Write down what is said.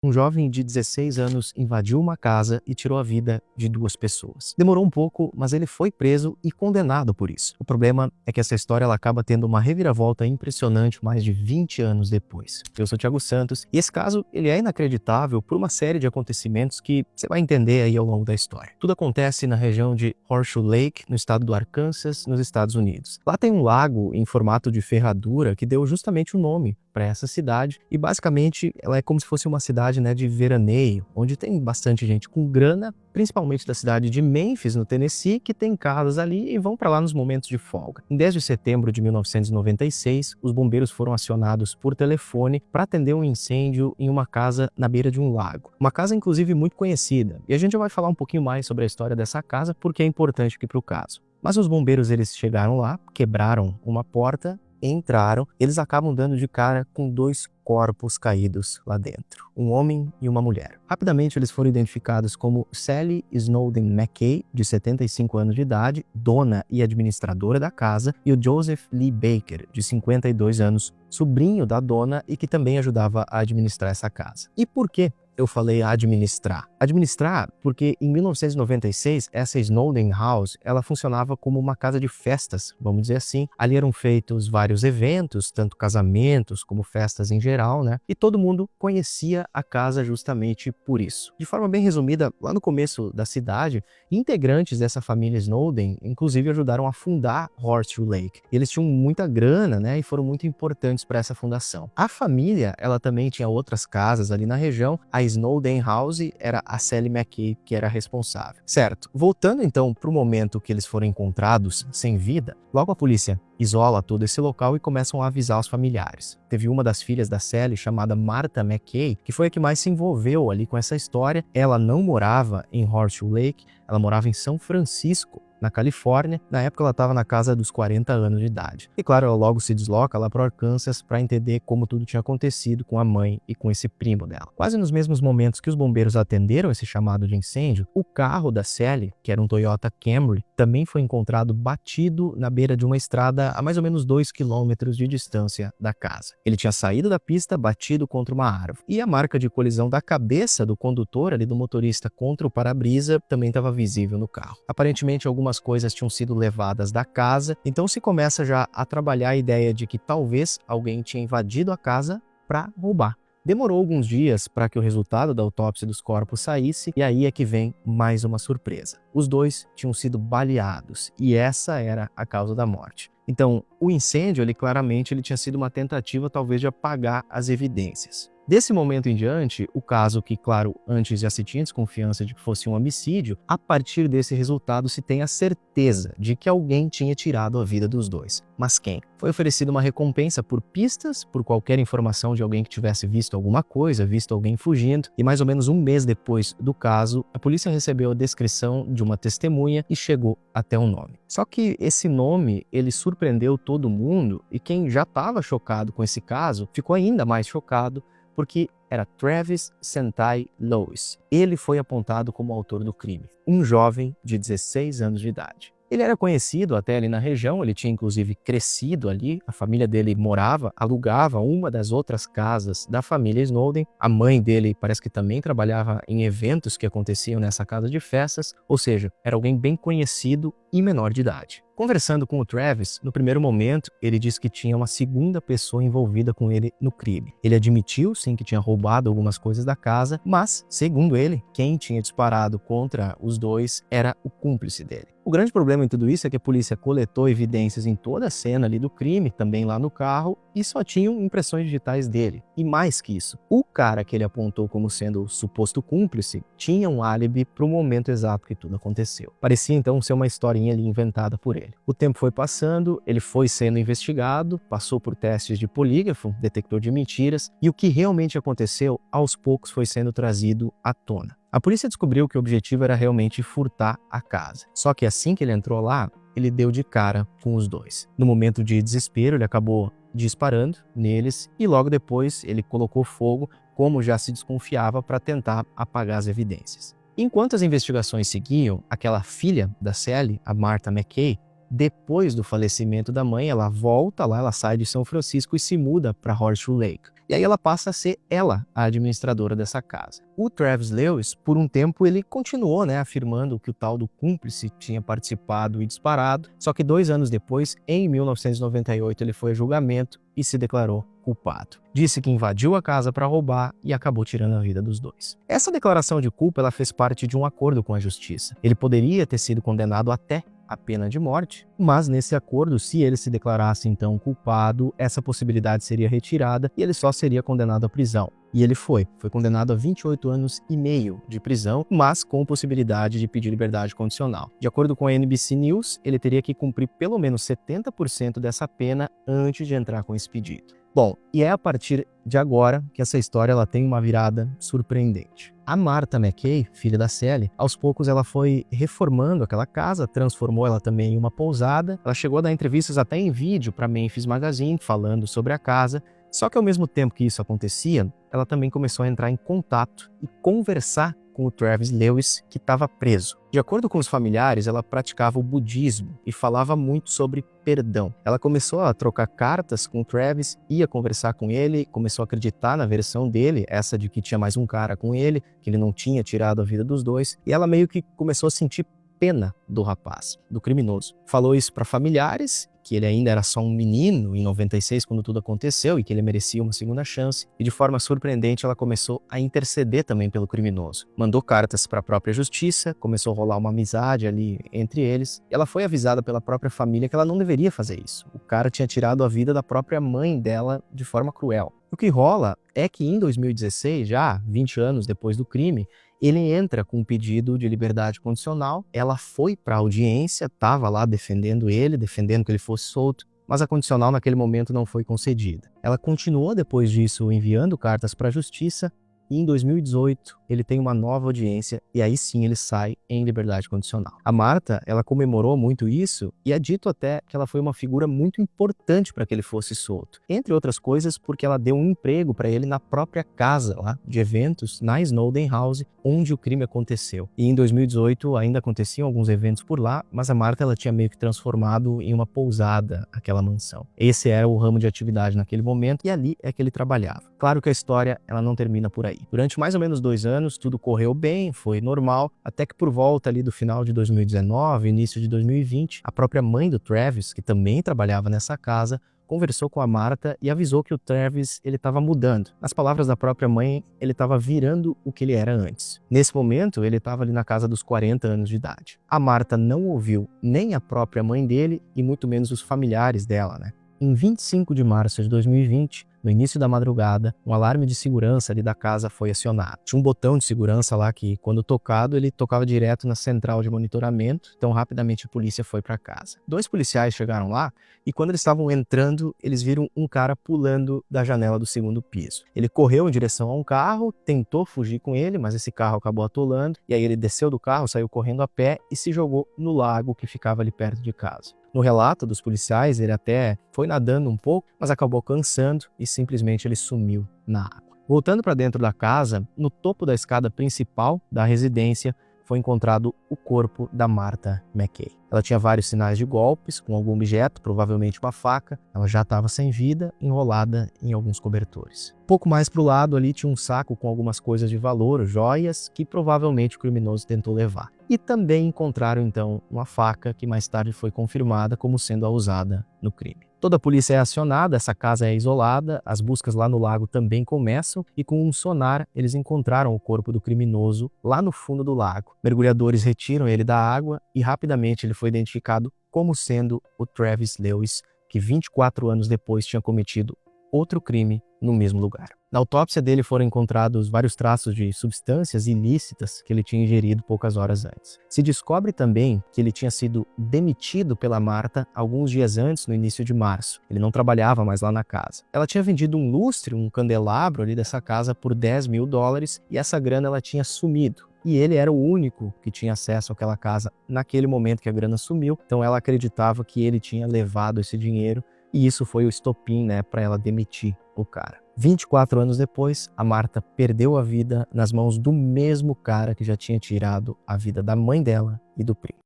Um jovem de 16 anos invadiu uma casa e tirou a vida de 2 pessoas. Demorou um pouco, mas ele foi preso e condenado por isso. O problema é que essa história ela acaba tendo uma reviravolta impressionante mais de 20 anos depois. Eu sou Thiago Santos e esse caso ele é inacreditável por uma série de acontecimentos que você vai entender aí ao longo da história. Tudo acontece na região de Horseshoe Lake, no estado do Arkansas, nos Estados Unidos. Lá tem um lago em formato de ferradura que deu justamente o nome para essa cidade e basicamente ela é como se fosse uma cidade, de veraneio, onde tem bastante gente com grana, principalmente da cidade de Memphis, no Tennessee, que tem casas ali e vão para lá nos momentos de folga. Em 10 de setembro de 1996, os bombeiros foram acionados por telefone para atender um incêndio em uma casa na beira de um lago. Uma casa, inclusive, muito conhecida. E a gente já vai falar um pouquinho mais sobre a história dessa casa, porque é importante aqui para o caso. Mas os bombeiros, eles chegaram lá, quebraram uma porta, entraram, eles acabam dando de cara com 2 corpos caídos lá dentro, um homem e uma mulher. Rapidamente eles foram identificados como Sally Snowden McKay, de 75 anos de idade, dona e administradora da casa, e o Joseph Lee Baker, de 52 anos, sobrinho da dona e que também ajudava a administrar essa casa. E por quê? Eu falei administrar. Administrar porque em 1996, essa Snowden House, ela funcionava como uma casa de festas, vamos dizer assim. Ali eram feitos vários eventos, tanto casamentos como festas em geral, E todo mundo conhecia a casa justamente por isso. De forma bem resumida, lá no começo da cidade, integrantes dessa família Snowden, inclusive ajudaram a fundar Horseshoe Lake. Eles tinham muita grana, e foram muito importantes para essa fundação. A família, ela também tinha outras casas ali na região. A Snowden House era a Sally McKay que era responsável. Certo, voltando então para o momento que eles foram encontrados sem vida, logo a polícia isola todo esse local e começam a avisar os familiares. Teve uma das filhas da Sally, chamada Martha McKay, que foi a que mais se envolveu ali com essa história. Ela não morava em Horseshoe Lake, ela morava em São Francisco, na Califórnia. Na época ela estava na casa dos 40 anos de idade. E claro, ela logo se desloca lá para o Arkansas para entender como tudo tinha acontecido com a mãe e com esse primo dela. Quase nos mesmos momentos que os bombeiros atenderam esse chamado de incêndio, o carro da Sally, que era um Toyota Camry, também foi encontrado batido na beira de uma estrada a mais ou menos 2 quilômetros de distância da casa. Ele tinha saído da pista, batido contra uma árvore. E a marca de colisão da cabeça do condutor, ali do motorista, contra o para-brisa, também estava visível no carro. Aparentemente, algumas coisas tinham sido levadas da casa, então se começa já a trabalhar a ideia de que talvez alguém tinha invadido a casa para roubar. Demorou alguns dias para que o resultado da autópsia dos corpos saísse, e aí é que vem mais uma surpresa. Os 2 tinham sido baleados, e essa era a causa da morte. Então, o incêndio, claramente tinha sido uma tentativa talvez de apagar as evidências. Desse momento em diante, o caso que, claro, antes já se tinha desconfiança de que fosse um homicídio, a partir desse resultado se tem a certeza de que alguém tinha tirado a vida dos 2. Mas quem? Foi oferecida uma recompensa por pistas, por qualquer informação de alguém que tivesse visto alguma coisa, visto alguém fugindo, e mais ou menos um mês depois do caso, a polícia recebeu a descrição de uma testemunha e chegou até o nome. Só que esse nome, ele surpreendeu todo mundo, e quem já estava chocado com esse caso, ficou ainda mais chocado, porque era Travis Sentai Lewis. Ele foi apontado como autor do crime, um jovem de 16 anos de idade. Ele era conhecido até ali na região, ele tinha inclusive crescido ali, a família dele morava, alugava uma das outras casas da família Snowden. A mãe dele parece que também trabalhava em eventos que aconteciam nessa casa de festas, ou seja, era alguém bem conhecido e menor de idade. Conversando com o Travis, no primeiro momento, ele disse que tinha uma segunda pessoa envolvida com ele no crime. Ele admitiu, sim, que tinha roubado algumas coisas da casa, mas, segundo ele, quem tinha disparado contra os 2 era o cúmplice dele. O grande problema em tudo isso é que a polícia coletou evidências em toda a cena ali do crime, também lá no carro, e só tinham impressões digitais dele. E mais que isso, o cara que ele apontou como sendo o suposto cúmplice tinha um álibi para o momento exato que tudo aconteceu. Parecia então ser uma historinha ali inventada por ele. O tempo foi passando, ele foi sendo investigado, passou por testes de polígrafo, detector de mentiras, e o que realmente aconteceu, aos poucos foi sendo trazido à tona. A polícia descobriu que o objetivo era realmente furtar a casa. Só que assim que ele entrou lá, ele deu de cara com os 2. No momento de desespero, ele acabou disparando neles e logo depois ele colocou fogo, como já se desconfiava, para tentar apagar as evidências. Enquanto as investigações seguiam, aquela filha da Sally, a Martha McKay, depois do falecimento da mãe, ela volta lá, ela sai de São Francisco e se muda para Horseshoe Lake. E aí ela passa a ser ela a administradora dessa casa. O Travis Lewis, por um tempo, ele continuou, afirmando que o tal do cúmplice tinha participado e disparado, só que 2 anos depois, em 1998, ele foi a julgamento e se declarou culpado. Disse que invadiu a casa para roubar e acabou tirando a vida dos dois. Essa declaração de culpa ela fez parte de um acordo com a justiça. Ele poderia ter sido condenado até a pena de morte, mas nesse acordo, se ele se declarasse então culpado, essa possibilidade seria retirada e ele só seria condenado à prisão. E ele foi condenado a 28 anos e meio de prisão, mas com possibilidade de pedir liberdade condicional. De acordo com a NBC News, ele teria que cumprir pelo menos 70% dessa pena antes de entrar com esse pedido. Bom, e é a partir de agora que essa história ela tem uma virada surpreendente. A Martha McKay, filha da Sally, aos poucos ela foi reformando aquela casa, transformou ela também em uma pousada. Ela chegou a dar entrevistas até em vídeo para Memphis Magazine, falando sobre a casa. Só que ao mesmo tempo que isso acontecia, ela também começou a entrar em contato e conversar com o Travis Lewis, que estava preso. De acordo com os familiares, ela praticava o budismo e falava muito sobre perdão. Ela começou a trocar cartas com o Travis, ia conversar com ele, começou a acreditar na versão dele, essa de que tinha mais um cara com ele, que ele não tinha tirado a vida dos dois, e ela meio que começou a sentir pena do rapaz, do criminoso. Falou isso para familiares, que ele ainda era só um menino em 96 quando tudo aconteceu e que ele merecia uma segunda chance, e de forma surpreendente ela começou a interceder também pelo criminoso. Mandou cartas para a própria justiça, começou a rolar uma amizade ali entre eles, e ela foi avisada pela própria família que ela não deveria fazer isso. O cara tinha tirado a vida da própria mãe dela de forma cruel. O que rola é que em 2016, já 20 anos depois do crime, ele entra com um pedido de liberdade condicional. Ela foi para a audiência, estava lá defendendo ele, defendendo que ele fosse solto, mas a condicional naquele momento não foi concedida. Ela continuou depois disso enviando cartas para a justiça e em 2018 ele tem uma nova audiência e aí sim ele sai em liberdade condicional. A Martha, ela comemorou muito isso e é dito até que ela foi uma figura muito importante para que ele fosse solto. Entre outras coisas porque ela deu um emprego para ele na própria casa lá de eventos, na Snowden House, onde o crime aconteceu. E em 2018 ainda aconteciam alguns eventos por lá, mas a Martha ela tinha meio que transformado em uma pousada aquela mansão. Esse era o ramo de atividade naquele momento e ali é que ele trabalhava. Claro que a história ela não termina por aí. Durante mais ou menos 2 anos, tudo correu bem, foi normal, até que por volta ali do final de 2019, início de 2020, a própria mãe do Travis, que também trabalhava nessa casa, conversou com a Martha e avisou que o Travis ele estava mudando. Nas palavras da própria mãe, ele estava virando o que ele era antes. Nesse momento, ele estava ali na casa dos 40 anos de idade. A Martha não ouviu nem a própria mãe dele e muito menos os familiares dela, Em 25 de março de 2020, no início da madrugada, um alarme de segurança ali da casa foi acionado. Tinha um botão de segurança lá que, quando tocado, ele tocava direto na central de monitoramento, então rapidamente a polícia foi para casa. 2 policiais chegaram lá e quando eles estavam entrando, eles viram um cara pulando da janela do 2º piso. Ele correu em direção a um carro, tentou fugir com ele, mas esse carro acabou atolando, e aí ele desceu do carro, saiu correndo a pé e se jogou no lago que ficava ali perto de casa. No relato dos policiais, ele até foi nadando um pouco, mas acabou cansando e simplesmente ele sumiu na água. Voltando para dentro da casa, no topo da escada principal da residência, foi encontrado o corpo da Martha McKay. Ela tinha vários sinais de golpes com algum objeto, provavelmente uma faca. Ela já estava sem vida, enrolada em alguns cobertores. Pouco mais para o lado ali tinha um saco com algumas coisas de valor, joias, que provavelmente o criminoso tentou levar. E também encontraram então uma faca que mais tarde foi confirmada como sendo a usada no crime. Toda a polícia é acionada, essa casa é isolada, as buscas lá no lago também começam e com um sonar eles encontraram o corpo do criminoso lá no fundo do lago. Mergulhadores retiram ele da água e rapidamente ele foi identificado como sendo o Travis Lewis, que 24 anos depois tinha cometido outro crime no mesmo lugar. Na autópsia dele foram encontrados vários traços de substâncias ilícitas que ele tinha ingerido poucas horas antes. Se descobre também que ele tinha sido demitido pela Martha alguns dias antes, no início de março. Ele não trabalhava mais lá na casa. Ela tinha vendido um lustre, um candelabro ali dessa casa por $10 mil e essa grana ela tinha sumido. E ele era o único que tinha acesso àquela casa naquele momento que a grana sumiu, então ela acreditava que ele tinha levado esse dinheiro e isso foi o estopim, para ela demitir o cara. 24 anos depois, a Martha perdeu a vida nas mãos do mesmo cara que já tinha tirado a vida da mãe dela e do primo.